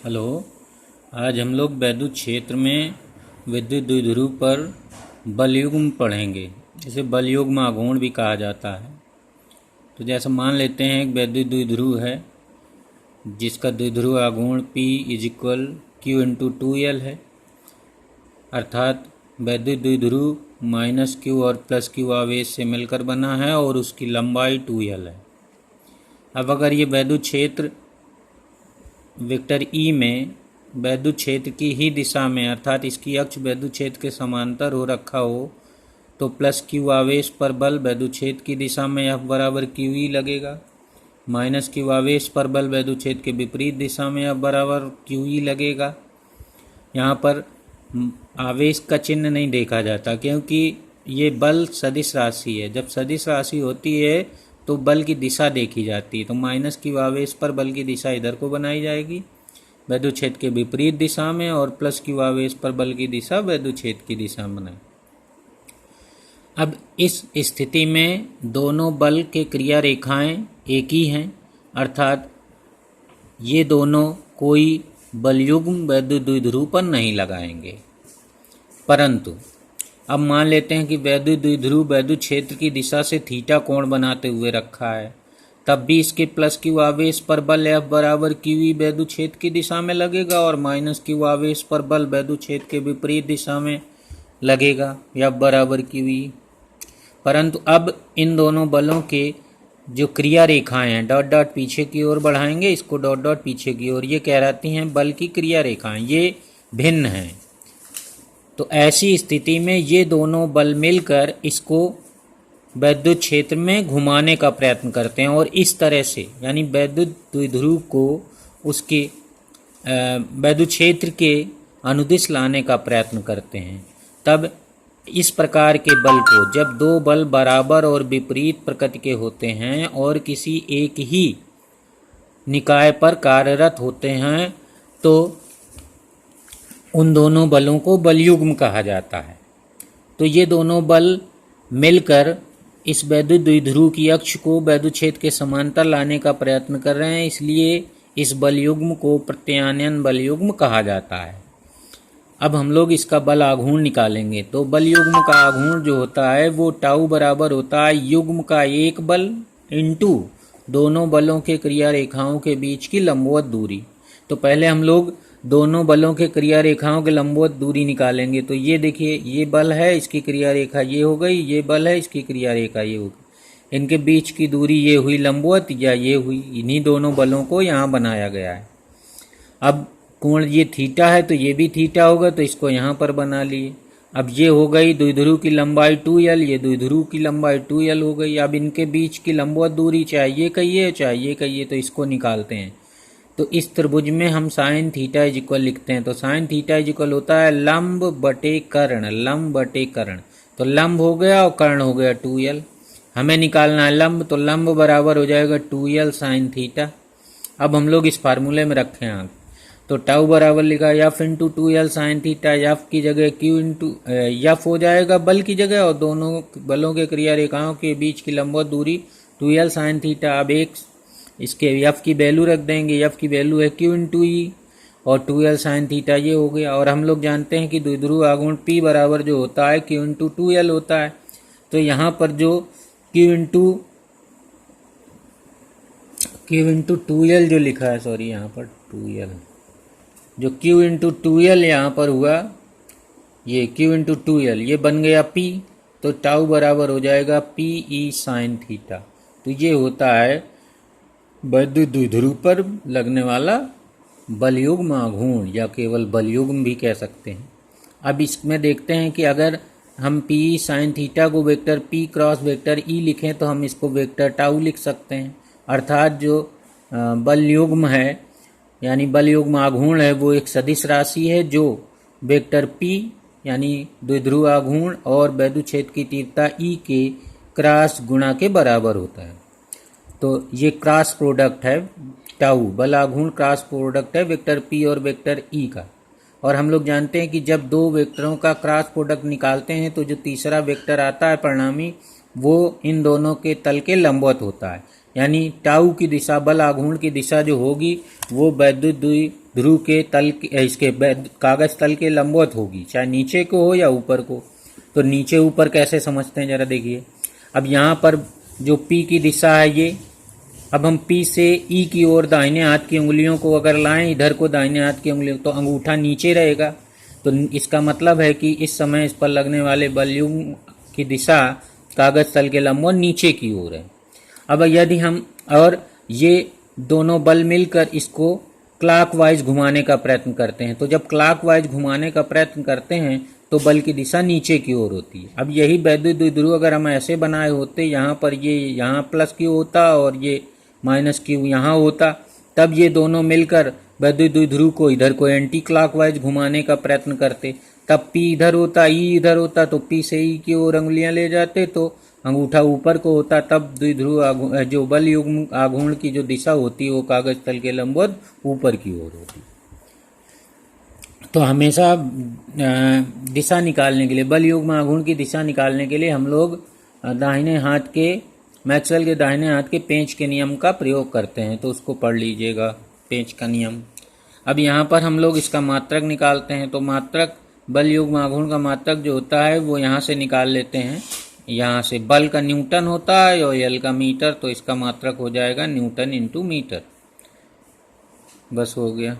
Hello. आज हम लोग वैद्युत क्षेत्र में विद्युत द्विध्रुव पर बलयुग्म पढ़ेंगे। इसे बलयुग्म आघूर्ण भी कहा जाता है। तो जैसा मान लेते हैं एक वैद्युत द्विध्रुव है जिसका द्विध्रुव आघूर्ण P = Q/2L है, अर्थात वैद्युत द्विध्रुव -Q और +Q आवेश से मिलकर बना है और उसकी लंबाई 2L है। अब अगर ये वैद्युत क्षेत्र वेक्टर E में वैद्युत क्षेत्र की ही दिशा में अर्थात इसकी अक्ष वैद्युत क्षेत्र के समांतर हो रखा हो तो +Q आवेश पर बल वैद्युत क्षेत्र की दिशा में F = QE लगेगा। -Q आवेश पर बल वैद्युत क्षेत्र के विपरीत दिशा में F = QE लगेगा। यहाँ पर आवेश का चिन्ह नहीं देखा जाता क्योंकि ये बल सदिश राशि है। जब सदिश राशि होती है तो बल की दिशा देखी जाती है। तो -Q आवेश पर बल की दिशा इधर को बनाई जाएगी वैद्युत क्षेत्र के विपरीत दिशा में, और +Q आवेश पर बल की दिशा वैद्युत क्षेत्र की दिशा में बनाई। अब इस स्थिति में दोनों बल के क्रिया रेखाएं एक ही हैं, अर्थात ये दोनों कोई बलयुग्म वैद्युत द्विध्रुव पर नहीं लगाएंगे। परंतु अब मान लेते हैं कि वैद्युत द्विध्रुव वैद्युत क्षेत्र की दिशा से थीटा कोण बनाते हुए रखा है, तब भी इसके +Q आवेश पर बल F = QE वैद्युत क्षेत्र की दिशा में लगेगा और -Q आवेश पर बल वैद्युत क्षेत्र के विपरीत दिशा में लगेगा F = QE। परंतु अब इन दोनों बलों के जो क्रिया रेखाएं हैं डॉट डॉट पीछे की ओर बढ़ाएंगे, इसको डॉट डॉट पीछे की ओर, ये कहलाती हैं बल की क्रिया रेखाएं, ये भिन्न हैं। तो ऐसी स्थिति में ये दोनों बल मिलकर इसको वैद्युत क्षेत्र में घुमाने का प्रयत्न करते हैं और इस तरह से यानी वैद्युत द्विध्रुव को उसके वैद्युत क्षेत्र के अनुदिश लाने का प्रयत्न करते हैं। तब इस प्रकार के बल को, जब दो बल बराबर और विपरीत प्रकृति के होते हैं और किसी एक ही निकाय पर कार्यरत होते हैं, तो उन दोनों बलों को बलयुग्म कहा जाता है। तो ये दोनों बल मिलकर इस वैद्युत द्विध्रुव की अक्ष को वैद्युत क्षेत्र के समांतर लाने का प्रयत्न कर रहे हैं, इसलिए इस बलयुग्म को प्रत्यानयन बलयुग्म कहा जाता है। अब हम लोग इसका बल आघूर्ण निकालेंगे। तो बलयुग्म का आघूर्ण जो होता है वो टाउ बराबर होता है युग्म का एक बल इंटू दोनों बलों के क्रिया रेखाओं के बीच की लंबवत दूरी। तो पहले हम लोग दोनों बलों के क्रिया रेखाओं के लंबवत दूरी निकालेंगे। तो ये देखिए, ये बल है, इसकी क्रिया रेखा ये हो गई, ये बल है, इसकी क्रिया रेखा ये हो गई, इनके बीच की दूरी ये हुई लंबवत या ये हुई। इन्हीं दोनों बलों को यहाँ बनाया गया है। अब कोण ये थीटा है तो ये भी थीटा होगा, तो इसको यहाँ पर बना लिए। अब ये हो गई द्विध्रुव की लंबाई 2L, ये द्विध्रुव की लंबाई 2L हो गई। अब इनके बीच की लंबवत दूरी चाहे ये कहिए चाहे ये कहिए, तो इसको निकालते हैं। तो इस त्रिभुज में हम sin θ लिखते हैं। तो sin θ होता है लंब बटे कर्ण, लंब बटे कर्ण। तो लंब हो गया और कर्ण हो गया 2L। हमें निकालना है लंब, तो लंब बराबर हो जाएगा 2L sin θ। अब हम लोग इस फार्मूले में रखें आगे, तो टाउ बराबर लिखा F × 2L sin θ। F की जगह F हो जाएगा बल की जगह, और दोनों बलों के क्रिया रेखाओं के बीच की लंबवत दूरी 2L sin θ। अब एक इसके F की वैल्यू रख देंगे, F की वैल्यू है Q × E और 2L sin θ ये हो गया। और हम लोग जानते हैं कि द्विध्रुव आघूर्ण P बराबर जो होता है Q × 2L होता है। तो यहाँ पर जो Q × 2L जो लिखा है, सॉरी यहाँ पर 2L, जो Q × 2L यहाँ पर हुआ, ये Q × 2L ये बन गया P। तो टाउ बराबर हो जाएगा PE sin θ। तो ये होता है वैद्युत द्विध्रुव पर लगने वाला बलयुग्म आघूर्ण, या केवल बलयुग्म भी कह सकते हैं। अब इसमें देखते हैं कि अगर हम PE sin θ को वेक्टर P × वेक्टर E लिखें तो हम इसको वेक्टर टाउ लिख सकते हैं। अर्थात जो बलयुग्म है यानी बलयुग्म आघूर्ण है वो एक सदिश राशि है जो वेक्टर P यानी द्विध्रुव आघूर्ण और वैद्युत क्षेत्र की तीव्रता E के क्रॉस गुणा के बराबर होता है। तो ये क्रॉस प्रोडक्ट है, टाउ बल आघूर्ण क्रॉस प्रोडक्ट है वेक्टर P और वेक्टर E का। और हम लोग जानते हैं कि जब दो वेक्टरों का क्रॉस प्रोडक्ट निकालते हैं तो जो तीसरा वेक्टर आता है परिणामी, वो इन दोनों के तल के लंबवत होता है। यानी टाउ की दिशा, बल आघूर्ण की दिशा जो होगी वो वैद्युत द्विध्रुव के तल इसके कागज तल के लंबवत होगी, चाहे नीचे को हो या ऊपर को। तो नीचे ऊपर कैसे समझते हैं जरा देखिए। अब यहाँ पर जो P की दिशा है ये, अब हम P से E की ओर दाहिने हाथ की उंगलियों को अगर लाएं, इधर को दाहिने हाथ की उंगलियों, तो अंगूठा नीचे रहेगा। तो इसका मतलब है कि इस समय इस पर लगने वाले बलयुग्म की दिशा कागज तल के लंबवत नीचे की ओर है। अब यदि हम और ये दोनों बल मिलकर इसको क्लॉकवाइज घुमाने का प्रयत्न करते हैं, तो जब क्लॉकवाइज घुमाने का प्रयत्न करते हैं तो बल की दिशा नीचे की ओर होती है। अब यही वैद्युत द्विध्रुव अगर हम ऐसे बनाए होते, यहाँ पर ये यहाँ प्लस क्यू होता और ये माइनस क्यू यहाँ होता, तब ये दोनों मिलकर वैद्युत द्विध्रुव को इधर को एंटी क्लॉकवाइज घुमाने का प्रयत्न करते, तब P इधर होता, E इधर होता, तो P से E की ओर अंगुलियां ले जाते तो अंगूठा ऊपर को होता, तब द्विध्रुव जो बल युग्म आघूर्ण की जो दिशा होती है वो कागज तल के लंबवत ऊपर की ओर होती। तो हमेशा दिशा निकालने के लिए, बल युग्म आघूर्ण की दिशा निकालने के लिए हम लोग दाहिने हाथ के, मैक्सवेल के दाहिने हाथ के पेंच के नियम का प्रयोग करते हैं। तो उसको पढ़ लीजिएगा, पेंच का नियम। अब यहाँ पर हम लोग इसका मात्रक निकालते हैं। तो मात्रक, बल युग्म आघूर्ण का मात्रक जो होता है वो यहाँ से निकाल लेते हैं। यहाँ से बल का न्यूटन होता है और एल का मीटर, तो इसका मात्रक हो जाएगा न्यूटन इंटू मीटर। बस हो गया।